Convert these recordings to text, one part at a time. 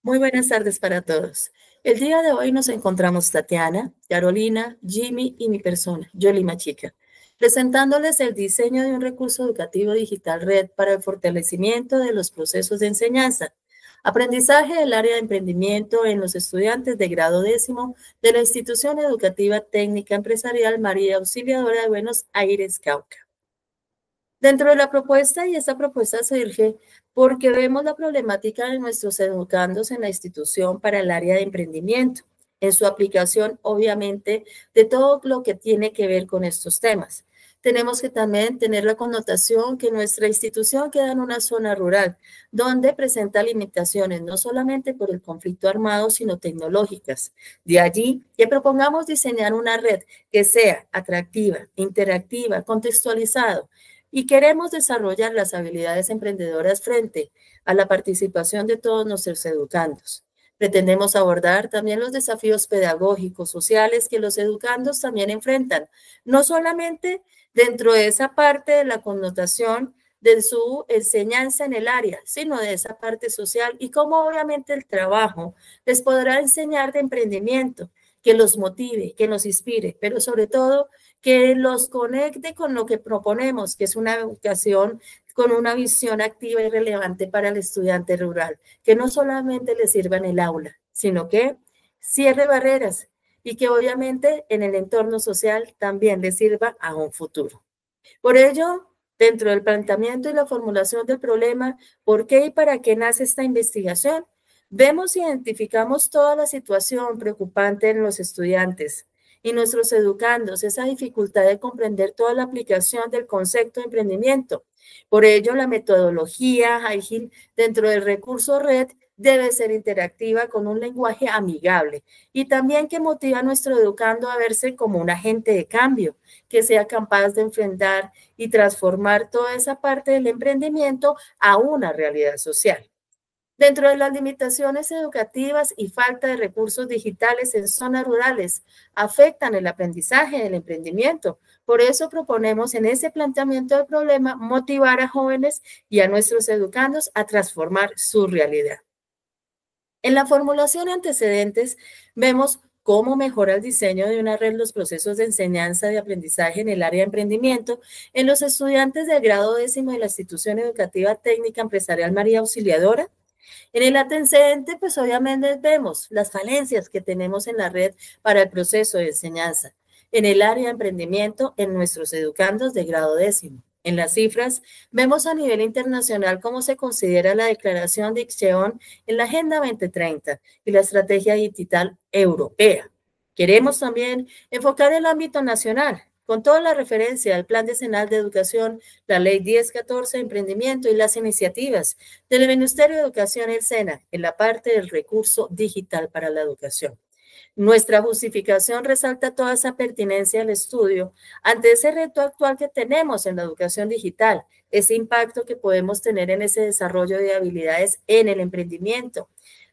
Muy buenas tardes para todos. El día de hoy nos encontramos Tatiana, Carolina, Jimmy y mi persona, Yoli Machica, presentándoles el diseño de un recurso educativo digital red para el fortalecimiento de los procesos de enseñanza, aprendizaje del área de emprendimiento en los estudiantes de grado décimo de la Institución Educativa Técnica Empresarial María Auxiliadora de Buenos Aires, Cauca. Dentro de la propuesta, y esta propuesta surge porque vemos la problemática de nuestros educandos en la institución para el área de emprendimiento, en su aplicación, obviamente, de todo lo que tiene que ver con estos temas. Tenemos que también tener la connotación que nuestra institución queda en una zona rural, donde presenta limitaciones, no solamente por el conflicto armado, sino tecnológicas. De allí que propongamos diseñar una red que sea atractiva, interactiva, contextualizado, y queremos desarrollar las habilidades emprendedoras frente a la participación de todos nuestros educandos. Pretendemos abordar también los desafíos pedagógicos, sociales que los educandos también enfrentan, no solamente dentro de esa parte de la connotación de su enseñanza en el área, sino de esa parte social y cómo obviamente el trabajo les podrá enseñar de emprendimiento, que los motive, que nos inspire, pero sobre todo que los conecte con lo que proponemos, que es una educación con una visión activa y relevante para el estudiante rural, que no solamente le sirva en el aula, sino que cierre barreras y que obviamente en el entorno social también le sirva a un futuro. Por ello, dentro del planteamiento y la formulación del problema, ¿por qué y para qué nace esta investigación? Vemos y identificamos toda la situación preocupante en los estudiantes y nuestros educandos, esa dificultad de comprender toda la aplicación del concepto de emprendimiento. Por ello, la metodología ágil dentro del recurso red debe ser interactiva con un lenguaje amigable y también que motiva a nuestro educando a verse como un agente de cambio, que sea capaz de enfrentar y transformar toda esa parte del emprendimiento a una realidad social. Dentro de las limitaciones educativas y falta de recursos digitales en zonas rurales, afectan el aprendizaje del emprendimiento. Por eso proponemos en ese planteamiento del problema motivar a jóvenes y a nuestros educandos a transformar su realidad. En la formulación de antecedentes vemos cómo mejora el diseño de una red los procesos de enseñanza y aprendizaje en el área de emprendimiento en los estudiantes del grado décimo de la Institución Educativa Técnica Empresarial María Auxiliadora. En el antecedente, pues obviamente vemos las falencias que tenemos en la red para el proceso de enseñanza, en el área de emprendimiento, en nuestros educandos de grado décimo. En las cifras, vemos a nivel internacional cómo se considera la declaración de Ixcheon en la Agenda 2030 y la Estrategia Digital Europea. Queremos también enfocar el ámbito nacional, con toda la referencia al Plan Decenal de Educación, la Ley 1014 de Emprendimiento y las iniciativas del Ministerio de Educación y el SENA en la parte del recurso digital para la educación. Nuestra justificación resalta toda esa pertinencia al estudio ante ese reto actual que tenemos en la educación digital, ese impacto que podemos tener en ese desarrollo de habilidades en el emprendimiento.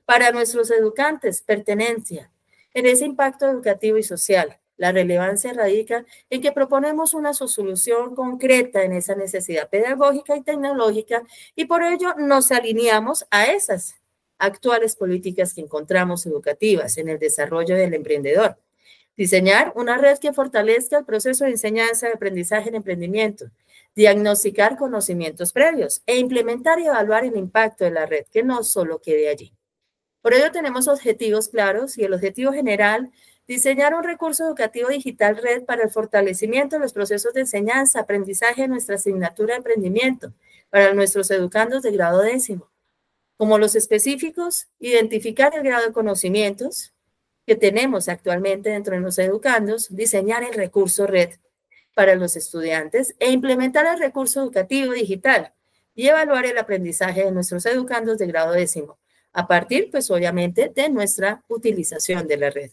Para nuestros educantes, pertenencia, en ese impacto educativo y social. La relevancia radica en que proponemos una solución concreta en esa necesidad pedagógica y tecnológica y por ello nos alineamos a esas actuales políticas que encontramos educativas en el desarrollo del emprendedor. Diseñar una red que fortalezca el proceso de enseñanza, de aprendizaje en emprendimiento, diagnosticar conocimientos previos e implementar y evaluar el impacto de la red, que no solo quede allí. Por ello tenemos objetivos claros y el objetivo general, diseñar un recurso educativo digital red para el fortalecimiento de los procesos de enseñanza, aprendizaje de nuestra asignatura de emprendimiento para nuestros educandos de grado décimo. Como los específicos, identificar el grado de conocimientos que tenemos actualmente dentro de los educandos, diseñar el recurso red para los estudiantes e implementar el recurso educativo digital y evaluar el aprendizaje de nuestros educandos de grado décimo, a partir, pues obviamente, de nuestra utilización de la red.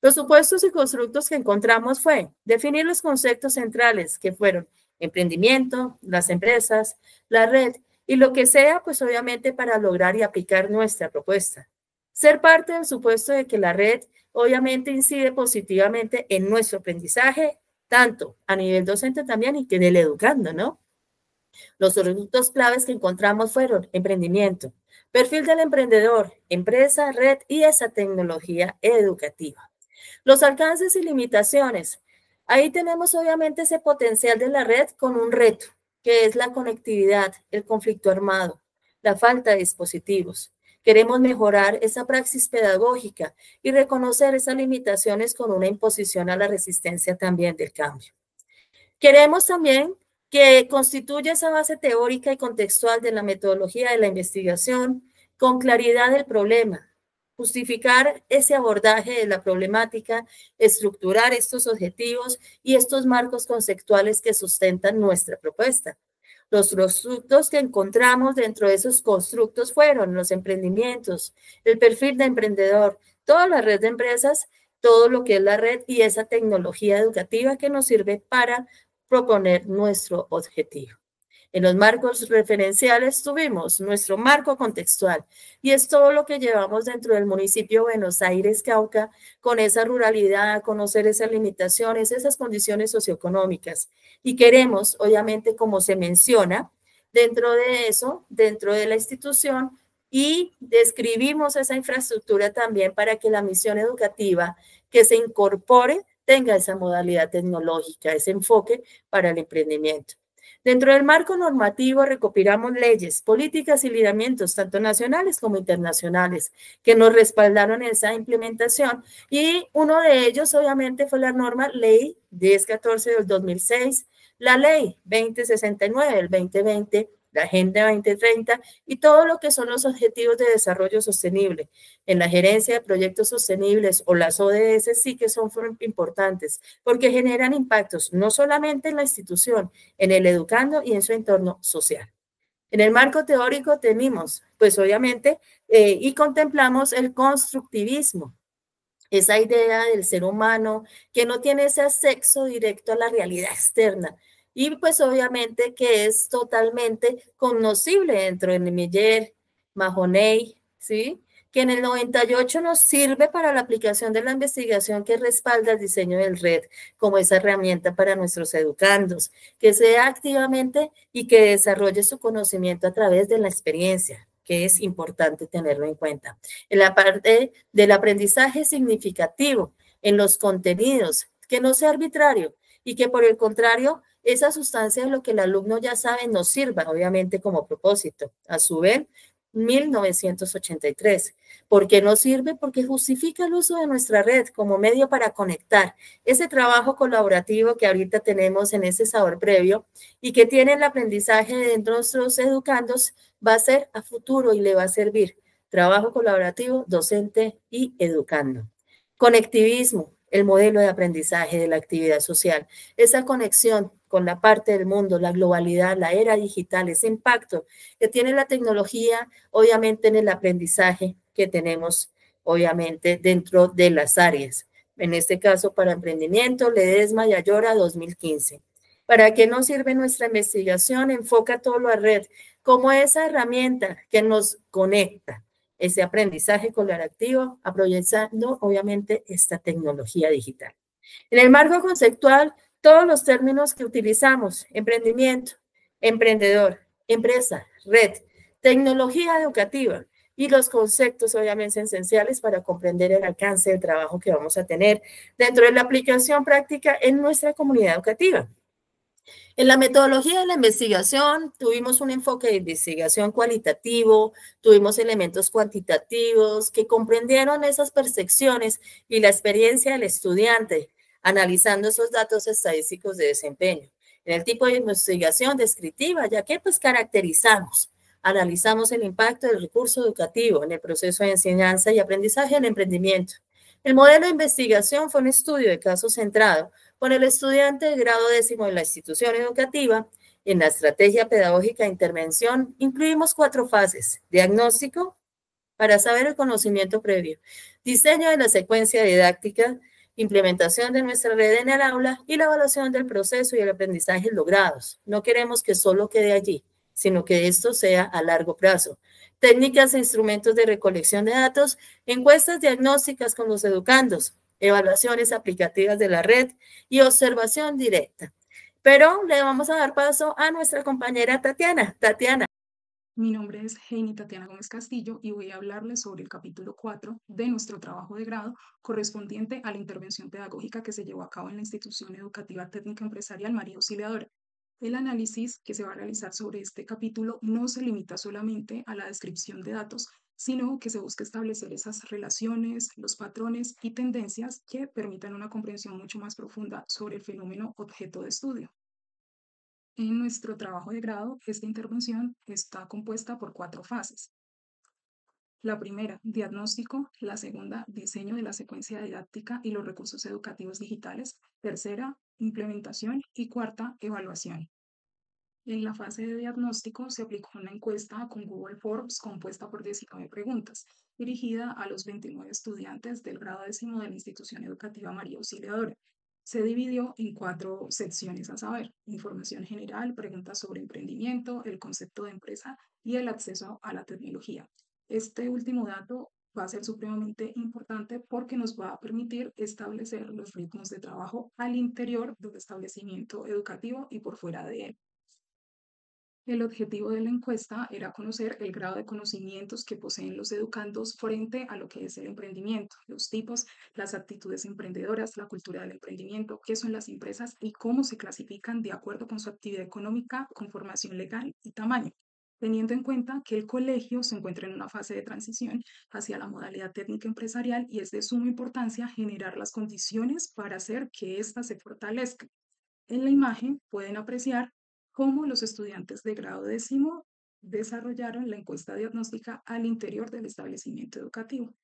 Los supuestos y constructos que encontramos fue definir los conceptos centrales que fueron emprendimiento, las empresas, la red y lo que sea, pues obviamente para lograr y aplicar nuestra propuesta. Ser parte del supuesto de que la red obviamente incide positivamente en nuestro aprendizaje, tanto a nivel docente también y que del educando, ¿no? Los productos claves que encontramos fueron emprendimiento, Perfil del emprendedor, empresa, red y esa tecnología educativa. Los alcances y limitaciones. Ahí tenemos obviamente ese potencial de la red con un reto, que es la conectividad, el conflicto armado, la falta de dispositivos. Queremos mejorar esa praxis pedagógica y reconocer esas limitaciones con una imposición a la resistencia también del cambio. Queremos también que constituya esa base teórica y contextual de la metodología de la investigación con claridad del problema, justificar ese abordaje de la problemática, estructurar estos objetivos y estos marcos conceptuales que sustentan nuestra propuesta. Los constructos que encontramos dentro de esos constructos fueron los emprendimientos, el perfil de emprendedor, toda la red de empresas, todo lo que es la red y esa tecnología educativa que nos sirve para proponer nuestro objetivo. En los marcos referenciales tuvimos nuestro marco contextual y es todo lo que llevamos dentro del municipio de Buenos Aires, Cauca, con esa ruralidad, conocer esas limitaciones, esas condiciones socioeconómicas. Y queremos, obviamente, como se menciona, dentro de eso, dentro de la institución, y describimos esa infraestructura también para que la misión educativa que se incorpore tenga esa modalidad tecnológica, ese enfoque para el emprendimiento. Dentro del marco normativo recopilamos leyes, políticas y lineamientos, tanto nacionales como internacionales, que nos respaldaron esa implementación. Y uno de ellos, obviamente, fue la norma Ley 1014 del 2006, la Ley 2069 del 2020, la Agenda 2030 y todo lo que son los Objetivos de Desarrollo Sostenible. En la gerencia de proyectos sostenibles o las ODS sí que son importantes porque generan impactos no solamente en la institución, en el educando y en su entorno social. En el marco teórico tenemos, pues obviamente, y contemplamos el constructivismo, esa idea del ser humano que no tiene ese acceso directo a la realidad externa, y pues obviamente que es totalmente conocible dentro de Miller, Mahoney, ¿sí? Que en el 98 nos sirve para la aplicación de la investigación que respalda el diseño del red como esa herramienta para nuestros educandos, que sea activamente y que desarrolle su conocimiento a través de la experiencia, que es importante tenerlo en cuenta. En la parte del aprendizaje significativo, en los contenidos, que no sea arbitrario y que por el contrario esa sustancia de lo que el alumno ya sabe nos sirva, obviamente, como propósito. A su vez, 1983. ¿Por qué nos sirve? Porque justifica el uso de nuestra red como medio para conectar ese trabajo colaborativo que ahorita tenemos en ese sabor previo y que tiene el aprendizaje de nuestros educandos, va a ser a futuro y le va a servir. Trabajo colaborativo, docente y educando. Conectivismo, el modelo de aprendizaje de la actividad social, esa conexión con la parte del mundo, la globalidad, la era digital, ese impacto que tiene la tecnología, obviamente en el aprendizaje que tenemos, obviamente, dentro de las áreas. En este caso, para emprendimiento, Ledesma y Ayora 2015. ¿Para qué nos sirve nuestra investigación? Enfoca todo lo a red como esa herramienta que nos conecta, ese aprendizaje colaborativo, aprovechando obviamente esta tecnología digital. En el marco conceptual, todos los términos que utilizamos, emprendimiento, emprendedor, empresa, red, tecnología educativa y los conceptos obviamente esenciales para comprender el alcance del trabajo que vamos a tener dentro de la aplicación práctica en nuestra comunidad educativa. En la metodología de la investigación tuvimos un enfoque de investigación cualitativo, tuvimos elementos cuantitativos que comprendieron esas percepciones y la experiencia del estudiante, analizando esos datos estadísticos de desempeño. En el tipo de investigación descriptiva, ya que pues caracterizamos, analizamos el impacto del recurso educativo en el proceso de enseñanza y aprendizaje en emprendimiento. El modelo de investigación fue un estudio de caso centrado con el estudiante de grado 10º de la institución educativa. En la estrategia pedagógica de intervención incluimos 4 fases: diagnóstico, para saber el conocimiento previo, diseño de la secuencia didáctica, implementación de nuestra red en el aula y la evaluación del proceso y el aprendizaje logrados. No queremos que solo quede allí, sino que esto sea a largo plazo. Técnicas e instrumentos de recolección de datos, encuestas diagnósticas con los educandos, evaluaciones aplicativas de la red y observación directa. Pero le vamos a dar paso a nuestra compañera Tatiana. Tatiana. Mi nombre es Heini Tatiana Gómez Castillo y voy a hablarles sobre el capítulo 4 de nuestro trabajo de grado correspondiente a la intervención pedagógica que se llevó a cabo en la institución educativa técnica empresarial María Auxiliadora. El análisis que se va a realizar sobre este capítulo no se limita solamente a la descripción de datos, sino que se busca establecer esas relaciones, los patrones y tendencias que permitan una comprensión mucho más profunda sobre el fenómeno objeto de estudio. En nuestro trabajo de grado, esta intervención está compuesta por 4 fases. La primera, diagnóstico; la segunda, diseño de la secuencia didáctica y los recursos educativos digitales; tercera, implementación; y cuarta, evaluación. En la fase de diagnóstico se aplicó una encuesta con Google Forms compuesta por 19 preguntas, dirigida a los 29 estudiantes del grado décimo de la institución educativa María Auxiliadora. Se dividió en 4 secciones, a saber: información general, preguntas sobre emprendimiento, el concepto de empresa y el acceso a la tecnología. Este último dato va a ser supremamente importante porque nos va a permitir establecer los ritmos de trabajo al interior del establecimiento educativo y por fuera de él. El objetivo de la encuesta era conocer el grado de conocimientos que poseen los educandos frente a lo que es el emprendimiento, los tipos, las actitudes emprendedoras, la cultura del emprendimiento, qué son las empresas y cómo se clasifican de acuerdo con su actividad económica, conformación legal y tamaño, teniendo en cuenta que el colegio se encuentra en una fase de transición hacia la modalidad técnica empresarial y es de suma importancia generar las condiciones para hacer que ésta se fortalezca. En la imagen pueden apreciar cómo los estudiantes de grado décimo desarrollaron la encuesta diagnóstica al interior del establecimiento educativo.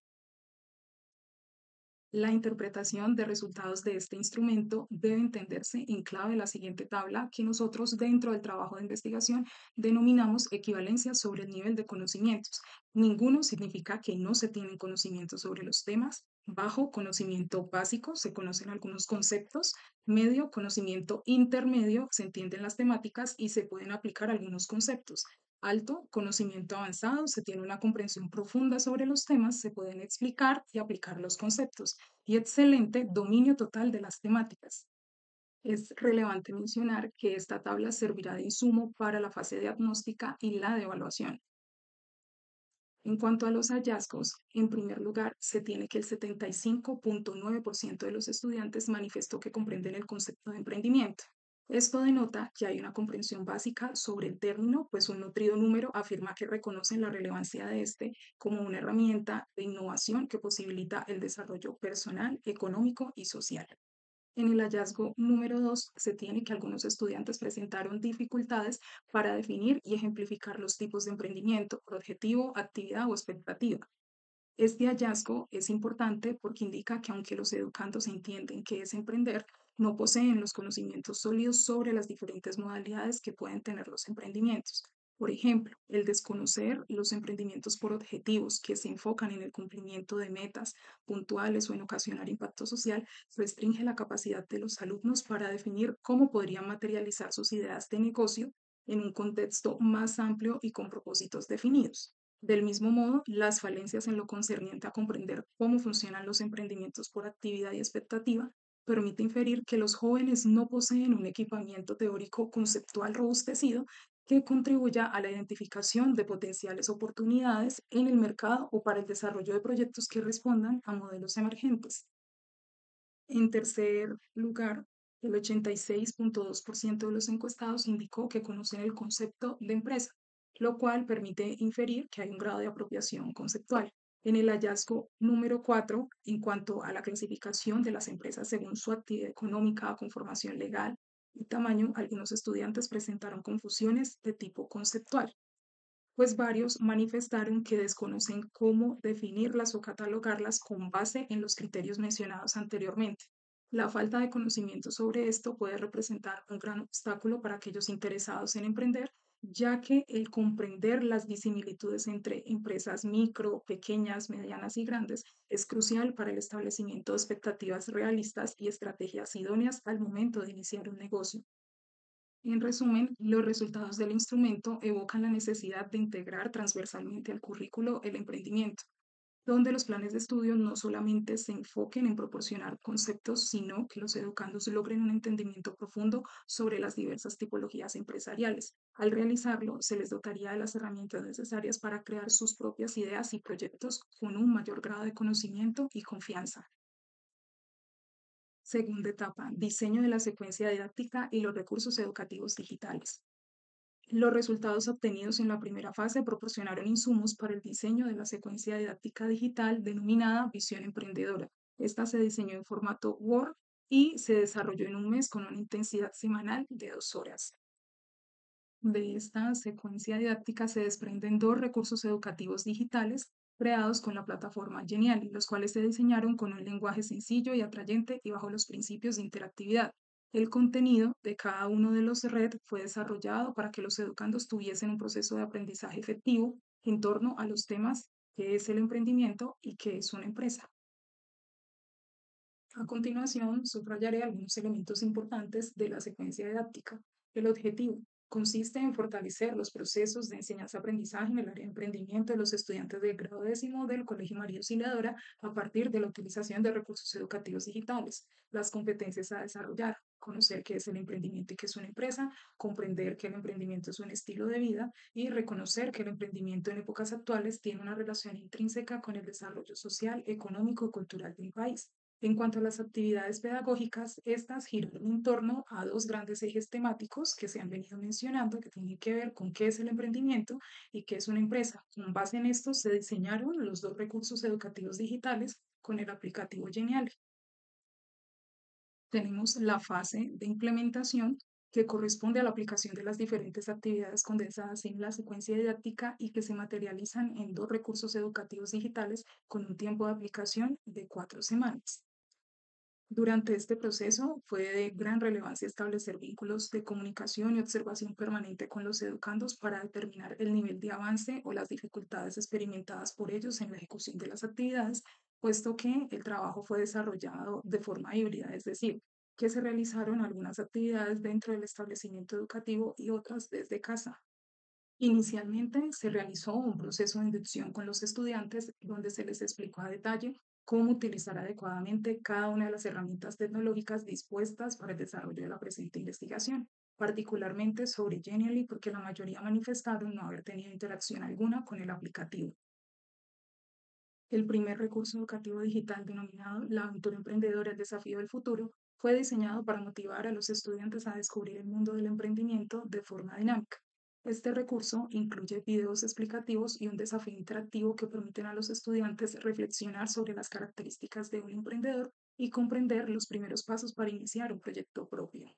La interpretación de resultados de este instrumento debe entenderse en clave de la siguiente tabla que nosotros dentro del trabajo de investigación denominamos equivalencia sobre el nivel de conocimientos. Ninguno significa que no se tienen conocimientos sobre los temas. Bajo conocimiento básico se conocen algunos conceptos. Medio conocimiento intermedio se entienden las temáticas y se pueden aplicar algunos conceptos. Alto conocimiento avanzado se tiene una comprensión profunda sobre los temas, se pueden explicar y aplicar los conceptos. Y excelente dominio total de las temáticas. Es relevante mencionar que esta tabla servirá de insumo para la fase diagnóstica y la de evaluación. En cuanto a los hallazgos, en primer lugar, se tiene que el 75.9% de los estudiantes manifestó que comprenden el concepto de emprendimiento. Esto denota que hay una comprensión básica sobre el término, pues un nutrido número afirma que reconocen la relevancia de este como una herramienta de innovación que posibilita el desarrollo personal, económico y social. En el hallazgo número 2 se tiene que algunos estudiantes presentaron dificultades para definir y ejemplificar los tipos de emprendimiento, por objetivo, actividad o expectativa. Este hallazgo es importante porque indica que aunque los educandos entienden qué es emprender, no poseen los conocimientos sólidos sobre las diferentes modalidades que pueden tener los emprendimientos. Por ejemplo, el desconocer los emprendimientos por objetivos que se enfocan en el cumplimiento de metas puntuales o en ocasionar impacto social restringe la capacidad de los alumnos para definir cómo podrían materializar sus ideas de negocio en un contexto más amplio y con propósitos definidos. Del mismo modo, las falencias en lo concerniente a comprender cómo funcionan los emprendimientos por actividad y expectativa permite inferir que los jóvenes no poseen un equipamiento teórico conceptual robustecido que contribuya a la identificación de potenciales oportunidades en el mercado o para el desarrollo de proyectos que respondan a modelos emergentes. En tercer lugar, el 86.2% de los encuestados indicó que conocen el concepto de empresa, lo cual permite inferir que hay un grado de apropiación conceptual. En el hallazgo número 4, en cuanto a la clasificación de las empresas según su actividad económica, conformación legal y tamaño, algunos estudiantes presentaron confusiones de tipo conceptual, pues varios manifestaron que desconocen cómo definirlas o catalogarlas con base en los criterios mencionados anteriormente. La falta de conocimiento sobre esto puede representar un gran obstáculo para aquellos interesados en emprender, ya que el comprender las disimilitudes entre empresas micro, pequeñas, medianas y grandes es crucial para el establecimiento de expectativas realistas y estrategias idóneas al momento de iniciar un negocio. En resumen, los resultados del instrumento evocan la necesidad de integrar transversalmente al currículo el emprendimiento. donde los planes de estudio no solamente se enfoquen en proporcionar conceptos, sino que los educandos logren un entendimiento profundo sobre las diversas tipologías empresariales. Al realizarlo, se les dotaría de las herramientas necesarias para crear sus propias ideas y proyectos con un mayor grado de conocimiento y confianza. Segunda etapa, diseño de la secuencia didáctica y los recursos educativos digitales. Los resultados obtenidos en la primera fase proporcionaron insumos para el diseño de la secuencia didáctica digital denominada Visión Emprendedora. Esta se diseñó en formato Word y se desarrolló en un mes con una intensidad semanal de 2 horas. De esta secuencia didáctica se desprenden dos recursos educativos digitales creados con la plataforma Geniali, los cuales se diseñaron con un lenguaje sencillo y atrayente y bajo los principios de interactividad. El contenido de cada uno de los red fue desarrollado para que los educandos tuviesen un proceso de aprendizaje efectivo en torno a los temas que es el emprendimiento y qué es una empresa. A continuación, subrayaré algunos elementos importantes de la secuencia didáctica. El objetivo consiste en fortalecer los procesos de enseñanza-aprendizaje en el área de emprendimiento de los estudiantes del grado décimo del Colegio María Auxiliadora a partir de la utilización de recursos educativos digitales. Las competencias a desarrollar: conocer qué es el emprendimiento y qué es una empresa, comprender que el emprendimiento es un estilo de vida y reconocer que el emprendimiento en épocas actuales tiene una relación intrínseca con el desarrollo social, económico y cultural del país. En cuanto a las actividades pedagógicas, estas giran en torno a dos grandes ejes temáticos que se han venido mencionando, que tienen que ver con qué es el emprendimiento y qué es una empresa. Con base en esto se diseñaron los dos recursos educativos digitales con el aplicativo Genial. Tenemos la fase de implementación, que corresponde a la aplicación de las diferentes actividades condensadas en la secuencia didáctica y que se materializan en dos recursos educativos digitales con un tiempo de aplicación de 4 semanas. Durante este proceso fue de gran relevancia establecer vínculos de comunicación y observación permanente con los educandos para determinar el nivel de avance o las dificultades experimentadas por ellos en la ejecución de las actividades, puesto que el trabajo fue desarrollado de forma híbrida, es decir, que se realizaron algunas actividades dentro del establecimiento educativo y otras desde casa. Inicialmente se realizó un proceso de inducción con los estudiantes donde se les explicó a detalle cómo utilizar adecuadamente cada una de las herramientas tecnológicas dispuestas para el desarrollo de la presente investigación, particularmente sobre Genially, porque la mayoría manifestaron no haber tenido interacción alguna con el aplicativo. El primer recurso educativo digital denominado La aventura emprendedora, el desafío del futuro, fue diseñado para motivar a los estudiantes a descubrir el mundo del emprendimiento de forma dinámica. Este recurso incluye videos explicativos y un desafío interactivo que permiten a los estudiantes reflexionar sobre las características de un emprendedor y comprender los primeros pasos para iniciar un proyecto propio.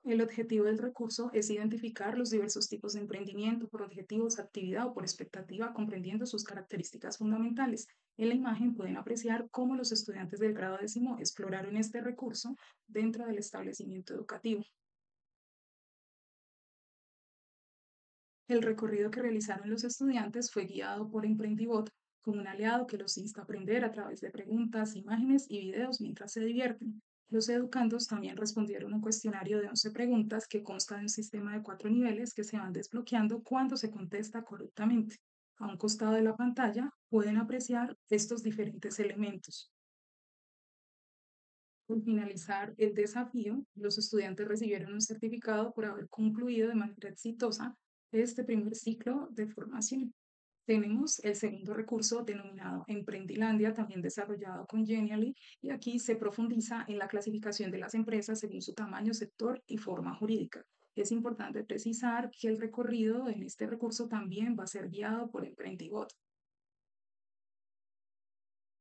El objetivo del recurso es identificar los diversos tipos de emprendimiento por objetivos, actividad o por expectativa, comprendiendo sus características fundamentales. En la imagen pueden apreciar cómo los estudiantes del grado décimo exploraron este recurso dentro del establecimiento educativo. El recorrido que realizaron los estudiantes fue guiado por Emprendibot, como un aliado que los insta a aprender a través de preguntas, imágenes y videos mientras se divierten. Los educandos también respondieron un cuestionario de 11 preguntas que consta de un sistema de 4 niveles que se van desbloqueando cuando se contesta correctamente. A un costado de la pantalla pueden apreciar estos diferentes elementos. Al finalizar el desafío, los estudiantes recibieron un certificado por haber concluido de manera exitosa este primer ciclo de formación. Tenemos el segundo recurso denominado Emprendilandia, también desarrollado con Genially, y aquí se profundiza en la clasificación de las empresas según su tamaño, sector y forma jurídica. Es importante precisar que el recorrido en este recurso también va a ser guiado por Emprendibot.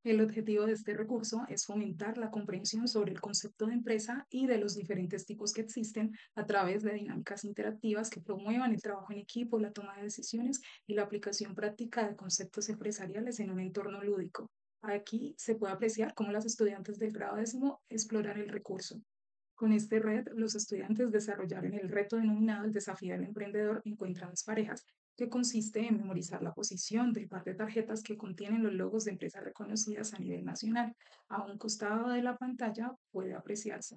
El objetivo de este recurso es fomentar la comprensión sobre el concepto de empresa y de los diferentes tipos que existen a través de dinámicas interactivas que promuevan el trabajo en equipo, la toma de decisiones y la aplicación práctica de conceptos empresariales en un entorno lúdico. Aquí se puede apreciar cómo las estudiantes del grado décimo exploran el recurso. Con este red, los estudiantes desarrollaron el reto denominado el desafío del emprendedor Encuentra las parejas, que consiste en memorizar la posición del par de tarjetas que contienen los logos de empresas reconocidas a nivel nacional. A un costado de la pantalla puede apreciarse.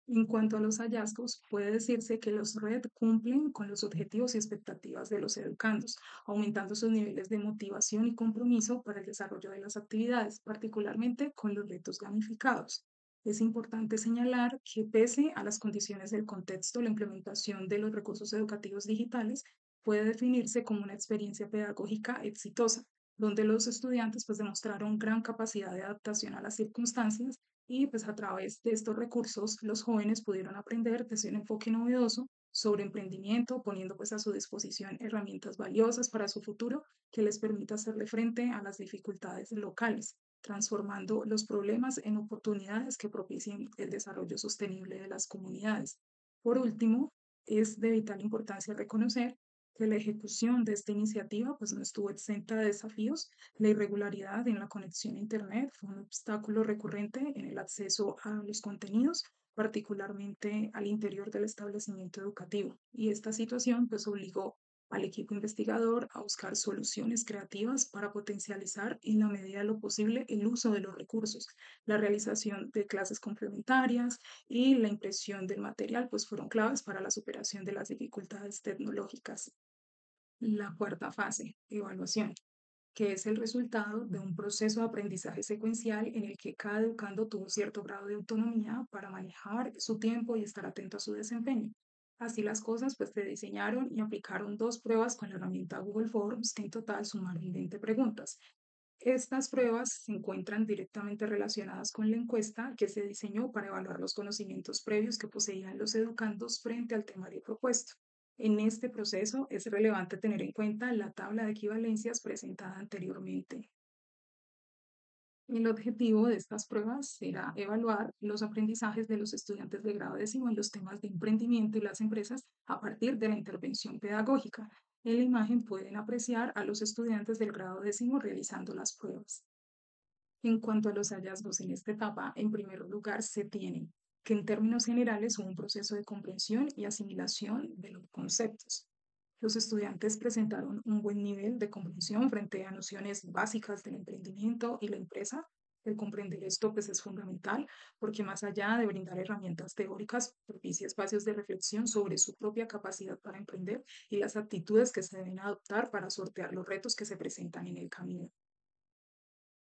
En cuanto a los hallazgos, puede decirse que los RED cumplen con los objetivos y expectativas de los educandos, aumentando sus niveles de motivación y compromiso para el desarrollo de las actividades, particularmente con los retos gamificados. Es importante señalar que pese a las condiciones del contexto, la implementación de los recursos educativos digitales puede definirse como una experiencia pedagógica exitosa, donde los estudiantes pues demostraron gran capacidad de adaptación a las circunstancias y pues a través de estos recursos los jóvenes pudieron aprender desde un enfoque novedoso sobre emprendimiento, poniendo pues a su disposición herramientas valiosas para su futuro que les permita hacerle frente a las dificultades locales, transformando los problemas en oportunidades que propicien el desarrollo sostenible de las comunidades. Por último, es de vital importancia reconocer que la ejecución de esta iniciativa pues no estuvo exenta de desafíos. La irregularidad en la conexión a Internet fue un obstáculo recurrente en el acceso a los contenidos, particularmente al interior del establecimiento educativo. Y esta situación pues obligó al equipo investigador a buscar soluciones creativas para potencializar en la medida de lo posible el uso de los recursos. La realización de clases complementarias y la impresión del material pues fueron claves para la superación de las dificultades tecnológicas. La cuarta fase, evaluación, que es el resultado de un proceso de aprendizaje secuencial en el que cada educando tuvo cierto grado de autonomía para manejar su tiempo y estar atento a su desempeño. Así las cosas, pues se diseñaron y aplicaron dos pruebas con la herramienta Google Forms que en total sumaron 20 preguntas. Estas pruebas se encuentran directamente relacionadas con la encuesta que se diseñó para evaluar los conocimientos previos que poseían los educandos frente al temario propuesto. En este proceso es relevante tener en cuenta la tabla de equivalencias presentada anteriormente. El objetivo de estas pruebas será evaluar los aprendizajes de los estudiantes de grado décimo en los temas de emprendimiento y las empresas a partir de la intervención pedagógica. En la imagen pueden apreciar a los estudiantes del grado décimo realizando las pruebas. En cuanto a los hallazgos en esta etapa, en primer lugar se tiene que en términos generales hubo un proceso de comprensión y asimilación de los conceptos. Los estudiantes presentaron un buen nivel de comprensión frente a nociones básicas del emprendimiento y la empresa. El comprender esto pues, es fundamental porque más allá de brindar herramientas teóricas, propicia espacios de reflexión sobre su propia capacidad para emprender y las actitudes que se deben adoptar para sortear los retos que se presentan en el camino.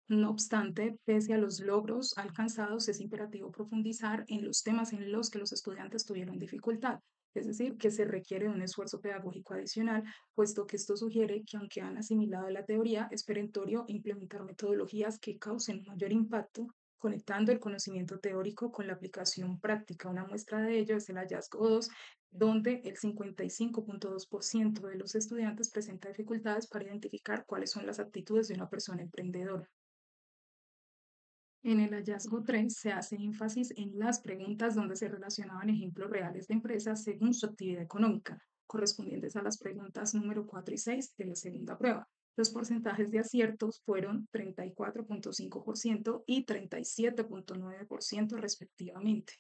No obstante, pese a los logros alcanzados, es imperativo profundizar en los temas en los que los estudiantes tuvieron dificultad, es decir, que se requiere un esfuerzo pedagógico adicional, puesto que esto sugiere que aunque han asimilado la teoría, es perentorio implementar metodologías que causen un mayor impacto, conectando el conocimiento teórico con la aplicación práctica. Una muestra de ello es el hallazgo 2, donde el 55.2% de los estudiantes presenta dificultades para identificar cuáles son las actitudes de una persona emprendedora. En el hallazgo 3 se hace énfasis en las preguntas donde se relacionaban ejemplos reales de empresas según su actividad económica, correspondientes a las preguntas número 4 y 6 de la segunda prueba. Los porcentajes de aciertos fueron 34.5% y 37.9% respectivamente.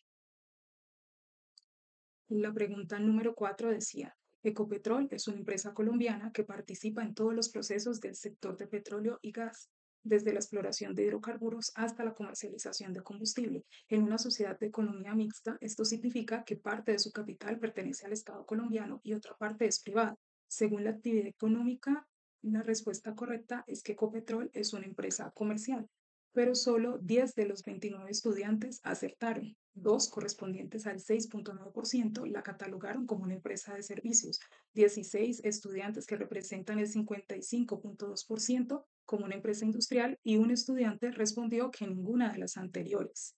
La pregunta número 4 decía, Ecopetrol es una empresa colombiana que participa en todos los procesos del sector de petróleo y gas, desde la exploración de hidrocarburos hasta la comercialización de combustible. En una sociedad de economía mixta, esto significa que parte de su capital pertenece al Estado colombiano y otra parte es privada. Según la actividad económica, la respuesta correcta es que Ecopetrol es una empresa comercial, pero solo 10 de los 29 estudiantes acertaron. Dos, correspondientes al 6.9%, la catalogaron como una empresa de servicios. 16 estudiantes, que representan el 55.2%, como una empresa industrial, y un estudiante respondió que ninguna de las anteriores.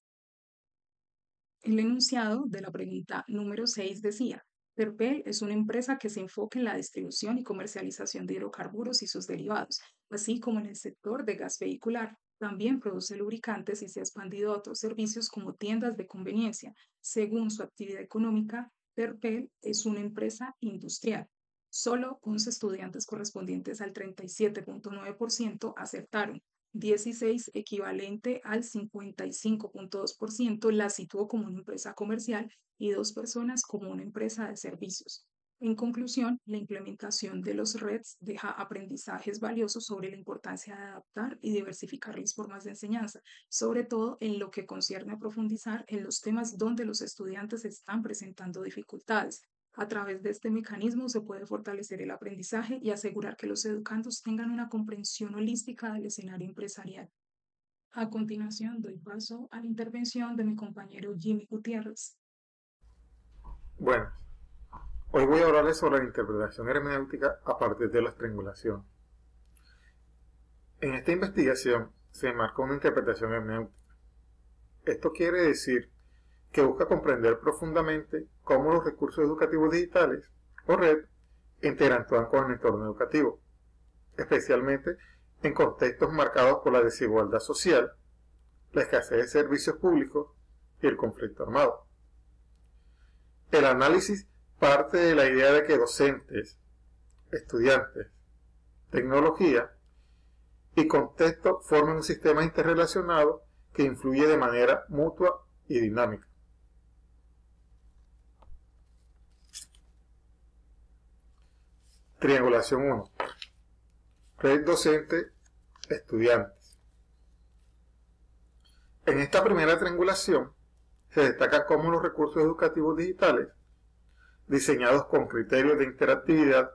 El enunciado de la pregunta número 6 decía, Terpel es una empresa que se enfoca en la distribución y comercialización de hidrocarburos y sus derivados, así como en el sector de gas vehicular. También produce lubricantes y se ha expandido a otros servicios como tiendas de conveniencia. Según su actividad económica, Terpel es una empresa industrial. Solo 11 estudiantes correspondientes al 37.9% acertaron. 16, equivalente al 55.2%, la situó como una empresa comercial y dos personas como una empresa de servicios. En conclusión, la implementación de los REDs deja aprendizajes valiosos sobre la importancia de adaptar y diversificar las formas de enseñanza, sobre todo en lo que concierne a profundizar en los temas donde los estudiantes están presentando dificultades. A través de este mecanismo se puede fortalecer el aprendizaje y asegurar que los educandos tengan una comprensión holística del escenario empresarial. A continuación, doy paso a la intervención de mi compañero Jimmy Gutiérrez. Bueno, hoy voy a hablarles sobre la interpretación hermenéutica a partir de la triangulación. En esta investigación se enmarca una interpretación hermenéutica. Esto quiere decir que busca comprender profundamente cómo los recursos educativos digitales, o red, interactúan con el entorno educativo, especialmente en contextos marcados por la desigualdad social, la escasez de servicios públicos y el conflicto armado. El análisis parte de la idea de que docentes, estudiantes, tecnología y contexto forman un sistema interrelacionado que influye de manera mutua y dinámica. Triangulación 1. Red docente-estudiantes. En esta primera triangulación se destaca cómo los recursos educativos digitales, diseñados con criterios de interactividad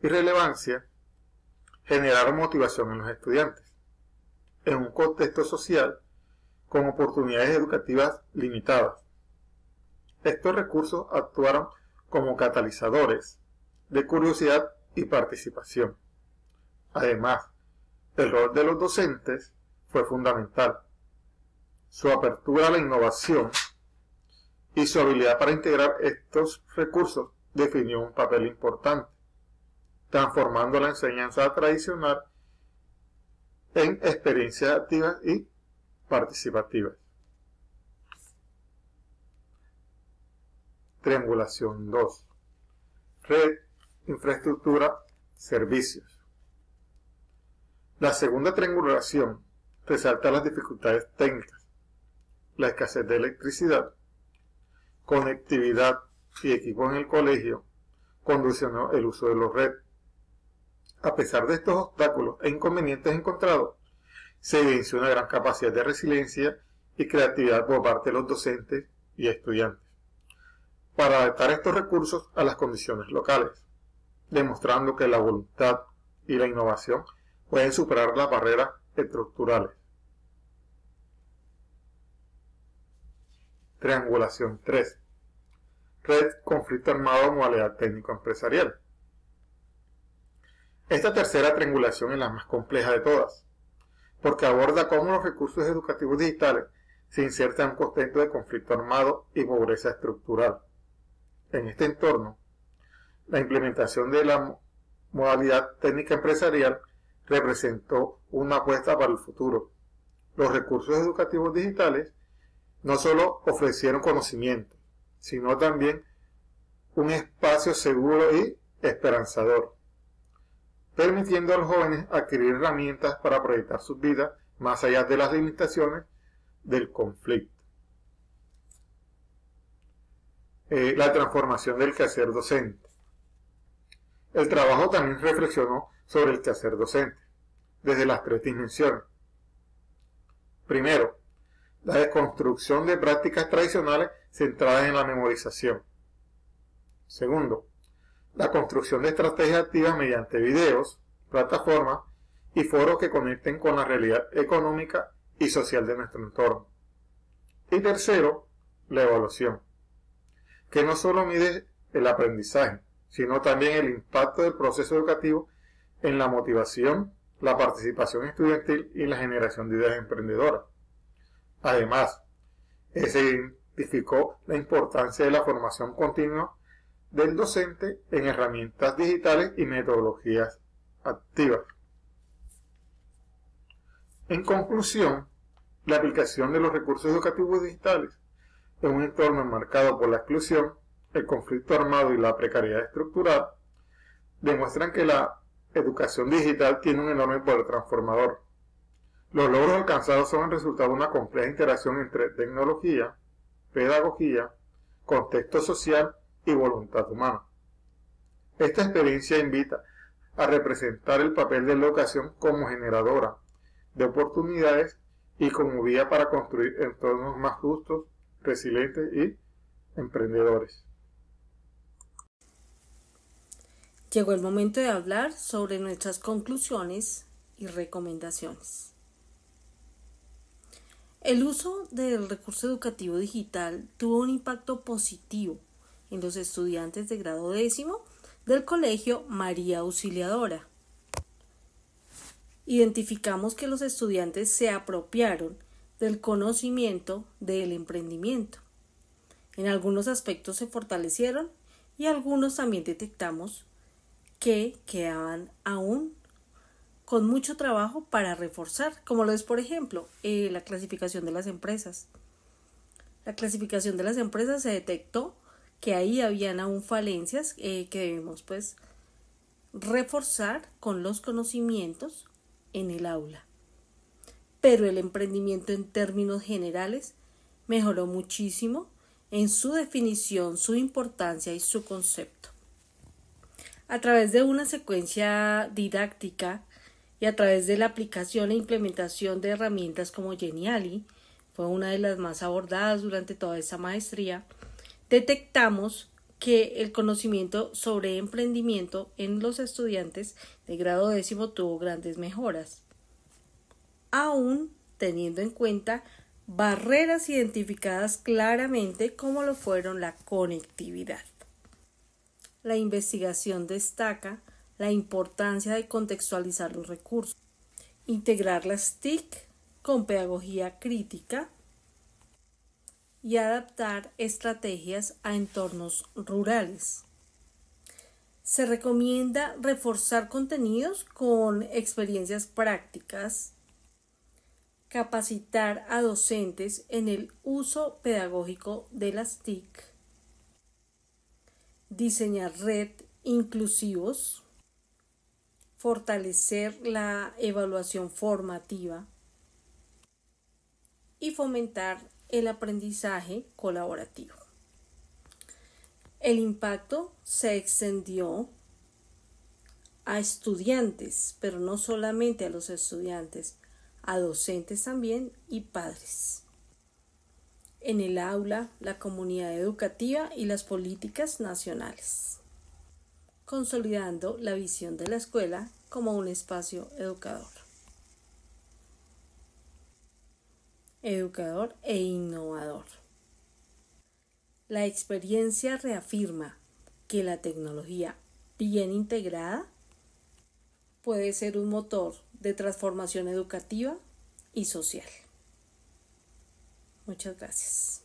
y relevancia, generaron motivación en los estudiantes, en un contexto social con oportunidades educativas limitadas. Estos recursos actuaron como catalizadores de curiosidad y participación. Además, el rol de los docentes fue fundamental. Su apertura a la innovación y su habilidad para integrar estos recursos definió un papel importante, transformando la enseñanza tradicional en experiencias activas y participativas. Triangulación 2. Red, infraestructura, servicios. La segunda triangulación resalta las dificultades técnicas, la escasez de electricidad, conectividad y equipos en el colegio, condicionó el uso de los redes. A pesar de estos obstáculos e inconvenientes encontrados, se evidenció una gran capacidad de resiliencia y creatividad por parte de los docentes y estudiantes para adaptar estos recursos a las condiciones locales, demostrando que la voluntad y la innovación pueden superar las barreras estructurales. Triangulación 3. Red, conflicto armado, modalidad técnico-empresarial. Esta tercera triangulación es la más compleja de todas, porque aborda cómo los recursos educativos digitales se insertan en un contexto de conflicto armado y pobreza estructural. En este entorno, la implementación de la modalidad técnica empresarial representó una apuesta para el futuro. Los recursos educativos digitales no solo ofrecieron conocimiento, sino también un espacio seguro y esperanzador, permitiendo a los jóvenes adquirir herramientas para proyectar sus vidas más allá de las limitaciones del conflicto. La transformación del quehacer docente. El trabajo también reflexionó sobre el quehacer docente, desde las tres dimensiones. Primero, la desconstrucción de prácticas tradicionales centradas en la memorización. Segundo, la construcción de estrategias activas mediante videos, plataformas y foros que conecten con la realidad económica y social de nuestro entorno. Y tercero, la evaluación, que no solo mide el aprendizaje, sino también el impacto del proceso educativo en la motivación, la participación estudiantil y la generación de ideas emprendedoras. Además, se identificó la importancia de la formación continua del docente en herramientas digitales y metodologías activas. En conclusión, la aplicación de los recursos educativos digitales en un entorno marcado por la exclusión, el conflicto armado y la precariedad estructural demuestran que la educación digital tiene un enorme poder transformador. Los logros alcanzados son el resultado de una compleja interacción entre tecnología, pedagogía, contexto social y voluntad humana. Esta experiencia invita a representar el papel de la educación como generadora de oportunidades y como vía para construir entornos más justos, resilientes y emprendedores. Llegó el momento de hablar sobre nuestras conclusiones y recomendaciones. El uso del recurso educativo digital tuvo un impacto positivo en los estudiantes de grado 10º del Colegio María Auxiliadora. Identificamos que los estudiantes se apropiaron del conocimiento del emprendimiento. En algunos aspectos se fortalecieron y algunos también detectamos que quedaban aún con mucho trabajo para reforzar, como lo es, por ejemplo, la clasificación de las empresas. La clasificación de las empresas se detectó que ahí habían aún falencias que debemos reforzar con los conocimientos en el aula. Pero el emprendimiento en términos generales mejoró muchísimo en su definición, su importancia y su concepto. A través de una secuencia didáctica y a través de la aplicación e implementación de herramientas como Geniali, fue una de las más abordadas durante toda esta maestría, detectamos que el conocimiento sobre emprendimiento en los estudiantes de grado 10º tuvo grandes mejoras, aún teniendo en cuenta barreras identificadas claramente como lo fueron la conectividad. La investigación destaca la importancia de contextualizar los recursos, integrar las TIC con pedagogía crítica y adaptar estrategias a entornos rurales. Se recomienda reforzar contenidos con experiencias prácticas, capacitar a docentes en el uso pedagógico de las TIC, diseñar red inclusivos, fortalecer la evaluación formativa y fomentar el aprendizaje colaborativo. El impacto se extendió a estudiantes, pero no solamente a los estudiantes, a docentes también y padres. En el aula, la comunidad educativa y las políticas nacionales, consolidando la visión de la escuela como un espacio educador e innovador. La experiencia reafirma que la tecnología bien integrada puede ser un motor de transformación educativa y social. Muchas gracias.